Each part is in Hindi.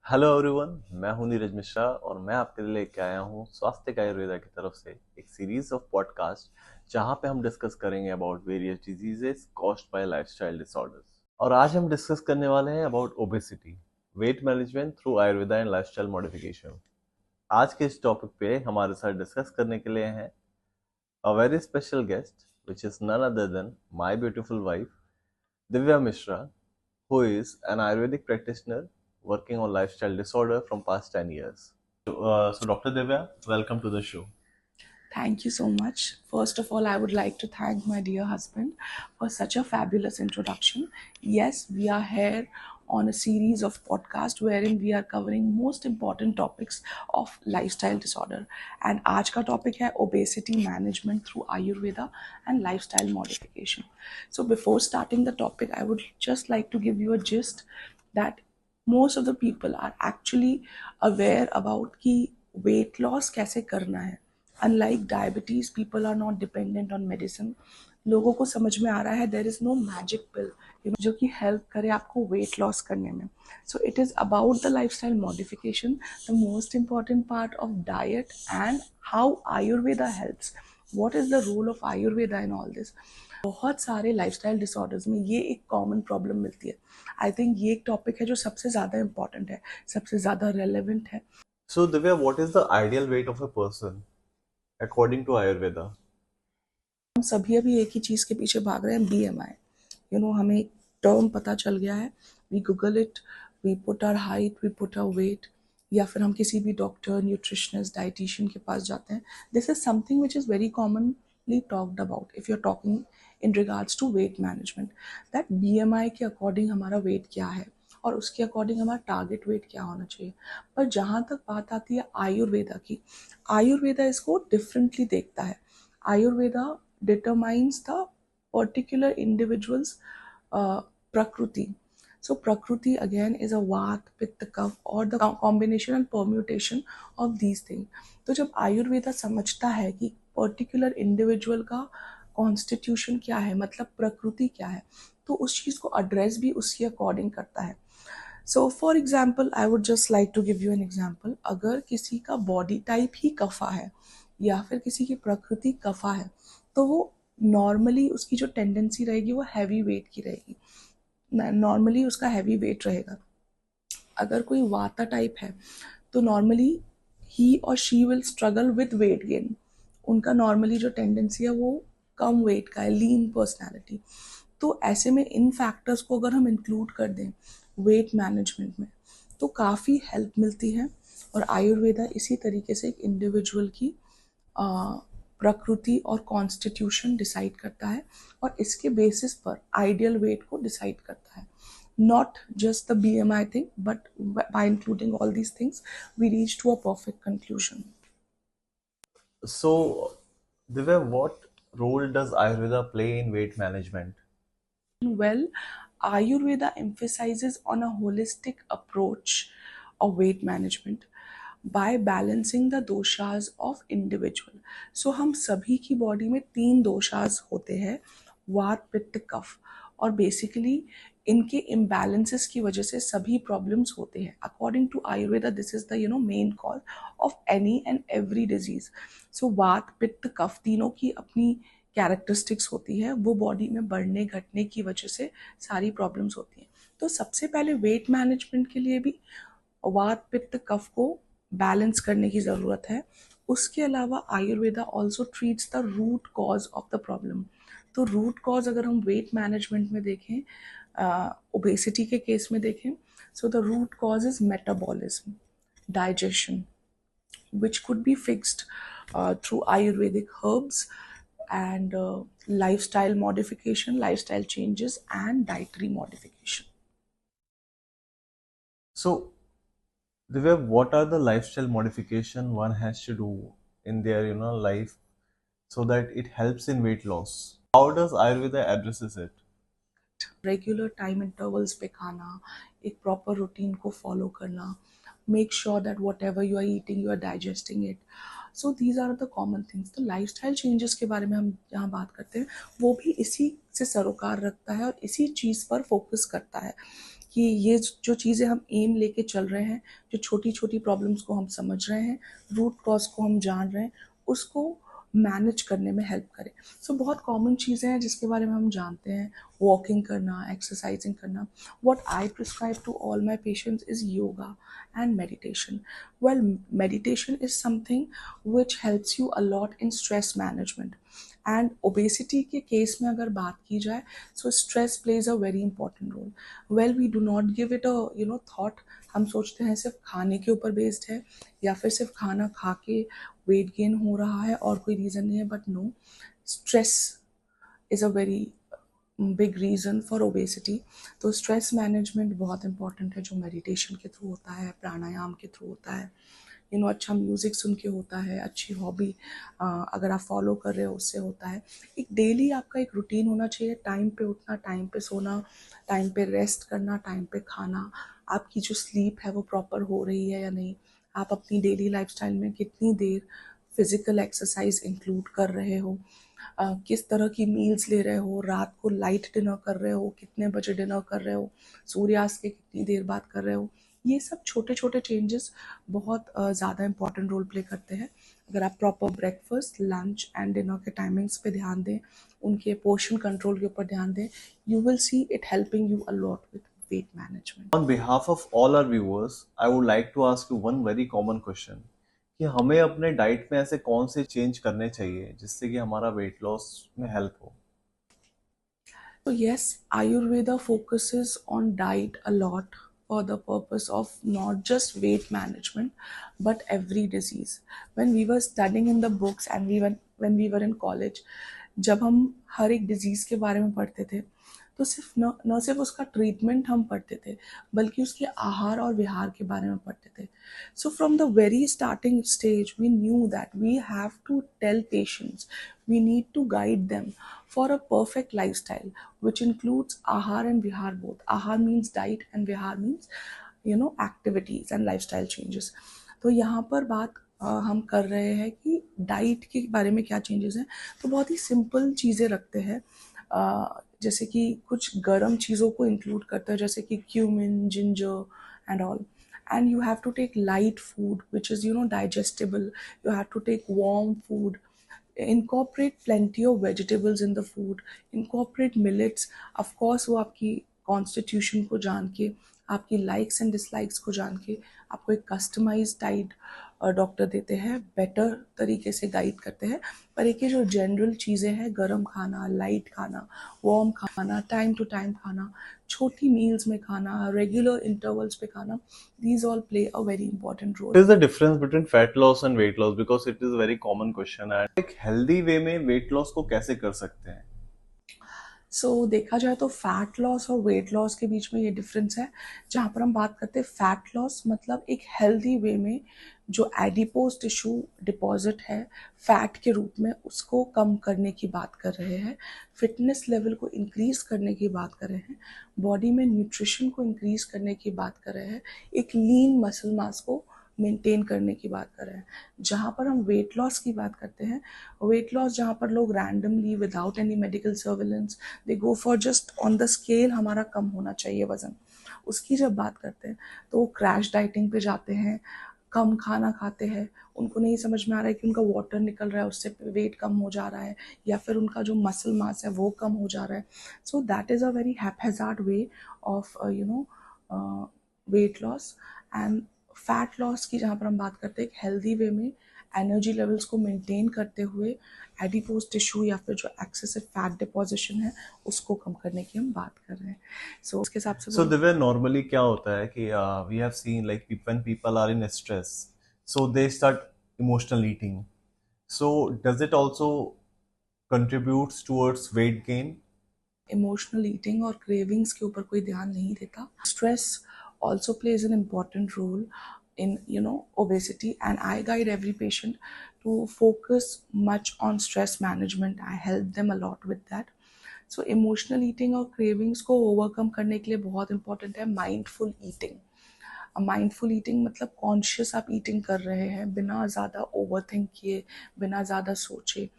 हेलो एवरीवन, मैं हूं नीरज मिश्रा और मैं आपके लिए लेके आया हूं स्वास्थ्य का आयुर्वेदा की तरफ से एक सीरीज ऑफ पॉडकास्ट जहां पे हम डिस्कस करेंगे about various diseases caused by lifestyle disorders. और आज हम डिस्कस करने वाले हैं about obesity, weight management through Ayurveda and lifestyle modification. आज के इस टॉपिक पे हमारे साथ डिस्कस करने के लिए हैं a very special guest which is none other than my beautiful wife Divya Mishra, who is an Ayurvedic practitioner working on lifestyle disorder from past 10 years. So Dr. Divya, welcome to the show. Thank you so much. First of all, I would like to thank my dear husband for such a fabulous introduction. Yes, we are here on a series of podcasts wherein we are covering most important topics of lifestyle disorder. And आज का topic है obesity management through Ayurveda and lifestyle modification. So before starting the topic, I would just like to give you a gist that most of the people are actually aware about कि weight loss कैसे करना है. Unlike diabetes people are not dependent on medicine. लोगों को समझ में आ रहा है there is no magic pill जो कि हेल्प करे आपको वेट लॉस करने में. So it is about the lifestyle modification, the most important part of diet and how Ayurveda helps. What is the role of Ayurveda in all this. बहुत सारे लाइफस्टाइल डिसऑर्डर्स में ये एक कॉमन प्रॉब्लम मिलती है. आई थिंक ये एक टॉपिक है जो सबसे ज़्यादा इंपॉर्टेंट है, सबसे ज़्यादा रेलेवेंट है. So Divya, what is the ideal weight of a person according to Ayurveda? हम सभी अभी एक ही चीज़ के पीछे भाग रहे हैं, BMI. हमें एक टर्म पता चल गया है, we Google it, we put our height, we put our weight, या फिर हम किसी भी डॉक्टर, न्यूट्रिशनिस्ट, डाइटिशियन के पास जाते हैं. This is something which is very commonly talked about if you are talking in regards to weight management, that BMI के अकॉर्डिंग हमारा वेट क्या है और उसके अकॉर्डिंग हमारा टारगेट वेट क्या होना चाहिए. पर जहाँ तक बात आती है आयुर्वेदा की, आयुर्वेदा इसको डिफरेंटली देखता है. Ayurveda determines the particular individual's prakriti. So prakriti again is a vat, pitta, kapha or the combination and permutation of these things. तो जब आयुर्वेदा समझता है कि पर्टिकुलर इंडिविजुअल का कॉन्स्टिट्यूशन क्या है, मतलब प्रकृति क्या है, तो उस चीज़ को एड्रेस भी उसके अकॉर्डिंग करता है. So for example I would just like to give you an example. अगर किसी का बॉडी टाइप ही कफा है या फिर किसी की प्रकृति कफा है, तो वो नॉर्मली उसकी जो टेंडेंसी रहेगी वो हैवी वेट की रहेगी. नॉर्मली उसका हैवी वेट रहेगा. अगर कोई वाता टाइप है तो नॉर्मली ही और she will struggle with weight gain. उनका नॉर्मली जो टेंडेंसी है वो कम वेट का है, लीन पर्सनैलिटी. तो ऐसे में इन फैक्टर्स को अगर हम इंक्लूड कर दें वेट मैनेजमेंट में तो काफ़ी हेल्प मिलती है. और आयुर्वेदा इसी तरीके से एक इंडिविजुअल की प्रकृति और कॉन्स्टिट्यूशन डिसाइड करता है और इसके बेसिस पर आइडियल वेट को डिसाइड करता है. Not just the BMI thing, but by including all these things, we reach to a perfect conclusion. So Divya, what role does Ayurveda play in weight management? Well, Ayurveda emphasizes on a holistic approach of weight management by balancing the doshas of individual. So हम सभी की बॉडी में 3 दोषास होते हैं, वात पित्त कफ, और बेसिकली इनके इम्बैलेंसेस की वजह से सभी प्रॉब्लम्स होते हैं. According to Ayurveda this is the main cause of any and every disease. So vata pitta कफ तीनों की अपनी कैरेक्टरिस्टिक्स होती है, वो बॉडी में बढ़ने घटने की वजह से सारी प्रॉब्लम्स होती हैं. तो सबसे पहले वेट मैनेजमेंट के लिए भी वात पित्त कफ को बैलेंस करने की ज़रूरत है. उसके अलावा Ayurveda also treats the root cause of the problem. तो रूट कॉज अगर हम वेट मैनेजमेंट में देखें, ओबेसिटी के केस में देखें, so the root cause is metabolism, digestion, which could be fixed through Ayurvedic herbs and lifestyle modification, lifestyle changes, and dietary modification. So Divya, what are the lifestyle modification one has to do in their life so that it helps in weight loss? How does Ayurveda addresses it? Regular time intervals पे खाना, एक प्रॉपर रूटीन को फॉलो करना, make sure that whatever you are eating, you are digesting it. So these are the common things. तो लाइफस्टाइल चेंजेस के बारे में हम यहाँ बात करते हैं, वो भी इसी से सरोकार रखता है और इसी चीज़ पर फोकस करता है कि ये जो चीज़ें हम एम लेके चल रहे हैं, जो छोटी छोटी प्रॉब्लम्स को हम समझ रहे हैं, रूट कॉज को हम जान रहे हैं, उसको मैनेज करने में हेल्प करें. सो बहुत कॉमन चीज़ें हैं जिसके बारे में हम जानते हैं. वॉकिंग करना, एक्सरसाइजिंग करना. What I prescribe to all my patients is yoga and meditation. Well, meditation is something which helps you a lot in stress management. And obesity के केस में अगर बात की जाए, so stress plays a very important role. Well, we do not give it a thought. हम सोचते हैं सिर्फ खाने के ऊपर बेस्ड है या फिर सिर्फ खाना खा के वेट गेन हो रहा है और कोई रीज़न नहीं है, but no, stress is a very big reason for obesity. तो स्ट्रेस मैनेजमेंट बहुत इंपॉर्टेंट है, जो मेडिटेशन के थ्रू होता है, प्राणायाम के थ्रू होता है, अच्छा म्यूज़िक सुन के होता है, अच्छी हॉबी अगर आप फॉलो कर रहे हो उससे होता है. एक डेली आपका एक रूटीन होना चाहिए. टाइम पे उठना, टाइम पे सोना, टाइम पे रेस्ट करना, टाइम पे खाना. आपकी जो स्लीप है वो प्रॉपर हो रही है या नहीं, आप अपनी डेली लाइफस्टाइल में कितनी देर फिजिकल एक्सरसाइज इंक्लूड कर रहे हो, किस तरह की मील्स ले रहे हो, रात को लाइट डिनर कर रहे हो, कितने बजे डिनर कर रहे हो, सूर्यास्त के कितनी देर बाद कर रहे हो. ये सब छोटे छोटे चेंजेस बहुत ज़्यादा इंपॉर्टेंट रोल प्ले करते हैं. अगर आप proper breakfast, lunch and dinner के टाइमिंग्स पे ध्यान दें, उनके पोर्शन कंट्रोल के ऊपर ध्यान दें, you will see it helping you a lot with weight management. On behalf of all our viewers, I would like to ask you one very common question कि हमें अपने डाइट में ऐसे कौन से चेंज करने चाहिए जिससे कि हमारा वेट लॉस में हेल्प हो. So yes, Ayurveda focuses on diet a lot for the purpose of not just weight management, but every disease. When we were studying in the books and when we were in college, जब हम हर एक डिजीज़ के बारे में पढ़ते थे, तो सिर्फ न सिर्फ उसका ट्रीटमेंट हम पढ़ते थे, बल्कि उसके आहार और विहार के बारे में पढ़ते थे. So from the very starting stage we knew that we have to tell patients, we need to guide them for a perfect lifestyle, which includes ahar and vihar both. Ahar means diet and vihar means activities and lifestyle changes. तो यहाँ पर बात हम कर रहे हैं कि डाइट के बारे में क्या चेंजेस हैं. तो बहुत ही सिंपल चीज़ें रखते हैं, जैसे कि कुछ गर्म चीज़ों को इंक्लूड करता है, जैसे कि cumin, ginger and all. And you have to take light food which is digestible. You have to take warm food. Incorporate plenty of vegetables in the food. Incorporate millets. Of course वो आपकी कॉन्स्टिट्यूशन को जान के, आपकी लाइक्स एंड डिसलाइक्स को जान के आपको एक कस्टमाइज डाइट डॉक्टर देते हैं, बेटर तरीके से गाइड करते हैं. पर एक ये जो जनरल चीज़ें हैं, गर्म खाना, लाइट खाना, वार्म खाना, टाइम टू टाइम खाना, छोटी मील्स में खाना, रेगुलर इंटरवल्स पे खाना, these all play a very important role. What is the difference between fat loss and weight loss? Because it is a very common question. And एक healthy way में weight loss को कैसे कर सकते हैं? देखा जाए तो फैट लॉस और वेट लॉस के बीच में ये डिफरेंस है. जहाँ पर हम बात करते हैं फैट लॉस, मतलब एक हेल्दी वे में जो एडिपोज टिश्यू डिपॉजिट है फैट के रूप में, उसको कम करने की बात कर रहे हैं. फिटनेस लेवल को इंक्रीज करने की बात कर रहे हैं. बॉडी में न्यूट्रिशन को इंक्रीज करने की बात कर रहे हैं. एक लीन मसल मास को मेंटेन करने की बात कर रहे हैं. जहाँ पर हम वेट लॉस की बात करते हैं, वेट लॉस जहाँ पर लोग randomly without any medical surveillance they go for just on the scale हमारा कम होना चाहिए वज़न, उसकी जब बात करते हैं तो वो क्रैश डाइटिंग पे जाते हैं, कम खाना खाते हैं. उनको नहीं समझ में आ रहा है कि उनका वाटर निकल रहा है, उससे वेट कम हो जा रहा है, या फिर उनका जो मसल मास है वो कम हो जा रहा है. So that is a very हैपहैज़ार्ड way of weight loss. And fat loss की जहाँ पर हम बात करते हैं एक हेल्दी वे में एनर्जी लेवल्स को मेंटेन करते हुए एडिपोज टिश्यू या फिर जो एक्सेसिव फैट डिपोजिशन है उसको कम करने की हम बात कर रहे हैं. सो उसके हिसाब से So दिव्या, normally क्या होता है कि we have seen like when people are in stress, so they start emotional eating. So does it also contributes towards weight gain? Emotional eating और क्रेविंग्स के ऊपर कोई ध्यान नहीं देता. Stress also plays an important role in obesity, and I guide every patient to focus much on stress management. I help them a lot with that. So emotional eating और cravings को overcome करने के लिए बहुत important है mindful eating. माइंडफुल ईटिंग मतलब कॉन्शियस आप ईटिंग कर रहे हैं बिना ज़्यादा ओवरथिंक किए, बिना ज़्यादा सोचे।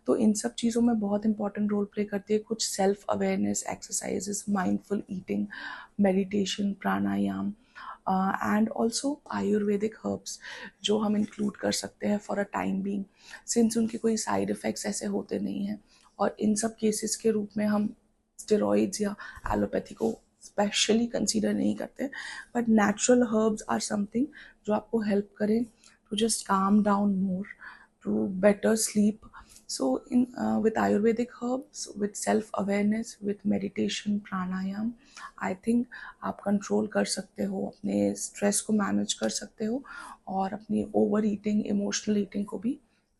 तो इन सब चीज़ों में बहुत इंपॉर्टेंट रोल प्ले करती है कुछ self awareness exercises, mindful eating, meditation, pranayama and also Ayurvedic herbs जो हम इंक्लूड कर सकते हैं for a time being, since उनके कोई साइड इफ़ेक्ट्स ऐसे होते नहीं हैं। और इन सब केसेस के रूप में हम स्टेरॉइड्स या एलोपैथी को स्पेशली कंसीडर नहीं करते, but natural herbs are something जो आपको हेल्प करें to just calm down more, to better sleep. So with Ayurvedic herbs, with self awareness, with meditation, pranayam, I think आप कंट्रोल कर सकते हो, अपने स्ट्रेस को मैनेज कर सकते हो और अपनी ओवर ईटिंग, इमोशनल ईटिंग को भी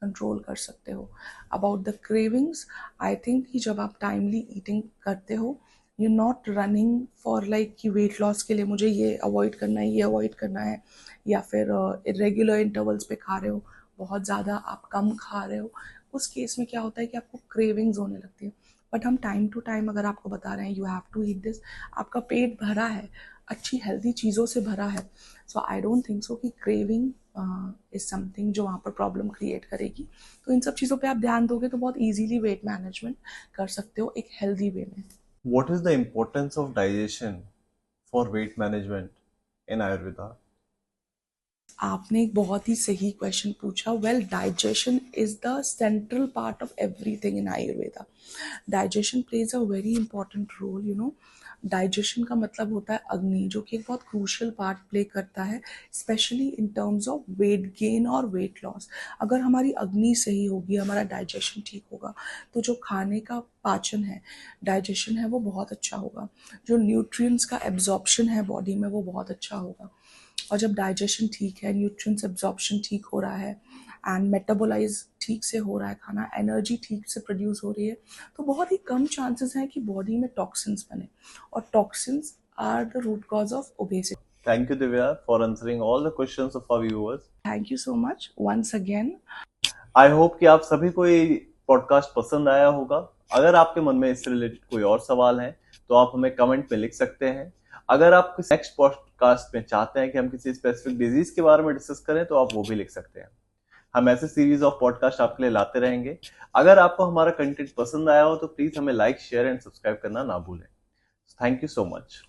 कंट्रोल कर सकते हो। About the cravings, I think कि जब आप टाइमली ईटिंग करते हो, you not running for like कि वेट लॉस के लिए मुझे ये अवॉइड करना है, ये अवॉइड करना है, या फिर इरेगुलर इंटरवल्स पे खा रहे हो, बहुत ज़्यादा आप कम खा रहे हो। उस केस में क्या होता है कि आपको क्रेविंग्स होने लगती है। बट हम टाइम टू टाइम अगर आपको बता रहे हैं you have to eat this, आपका पेट भरा है, अच्छी हेल्दी चीज़ों से भरा है, सो आई डोंट थिंक सो कि क्रेविंग इज समथिंग जो वहाँ पर प्रॉब्लम क्रिएट करेगी। तो इन सब चीज़ों पे आप ध्यान दोगे तो बहुत ईजीली वेट मैनेजमेंट कर सकते हो एक हेल्दी वे में। What is the importance of digestion for weight management in Ayurveda? आपने एक बहुत ही सही क्वेश्चन पूछा। Well, digestion is the central part of everything in Ayurveda. Digestion plays a very important role, you know. Digestion का मतलब होता है अग्नि, जो कि एक बहुत क्रूशियल पार्ट प्ले करता है, specially in terms of weight gain और वेट लॉस। अगर हमारी अग्नि सही होगी, हमारा डाइजेशन ठीक होगा, तो जो खाने का पाचन है, डाइजेशन है, वो बहुत अच्छा होगा। जो न्यूट्रिएंट्स का एब्जॉर्प्शन है बॉडी में, वो बहुत अच्छा होगा। और जब डाइजेशन ठीक है, न्यूट्रिएंट्स एब्जॉर्प्शन ठीक हो रहा है एंड मेटाबोलाइज ठीक से हो रहा है खाना, एनर्जी ठीक से प्रोड्यूस हो रही है, तो बहुत ही कम चांसेस हैं कि बॉडी में टॉक्सिन्स बने, और toxins are the root cause of obesity. Thank you, Divya, for answering all the questions of our viewers. Thank you so much once again. I hope कि आप सभी को ये पॉडकास्ट पसंद आया होगा। अगर आपके मन में इससे रिलेटेड कोई और सवाल है तो आप हमें कमेंट में लिख सकते हैं। अगर आप नेक्स्ट पॉडकास्ट में चाहते हैं कि हम किसी स्पेसिफिक डिजीज के बारे में डिस्कस करें तो आप वो भी लिख सकते हैं। हम ऐसे सीरीज ऑफ पॉडकास्ट आपके लिए लाते रहेंगे। अगर आपको हमारा कंटेंट पसंद आया हो तो प्लीज हमें लाइक, शेयर एंड सब्सक्राइब करना ना भूलें। Thank you so much.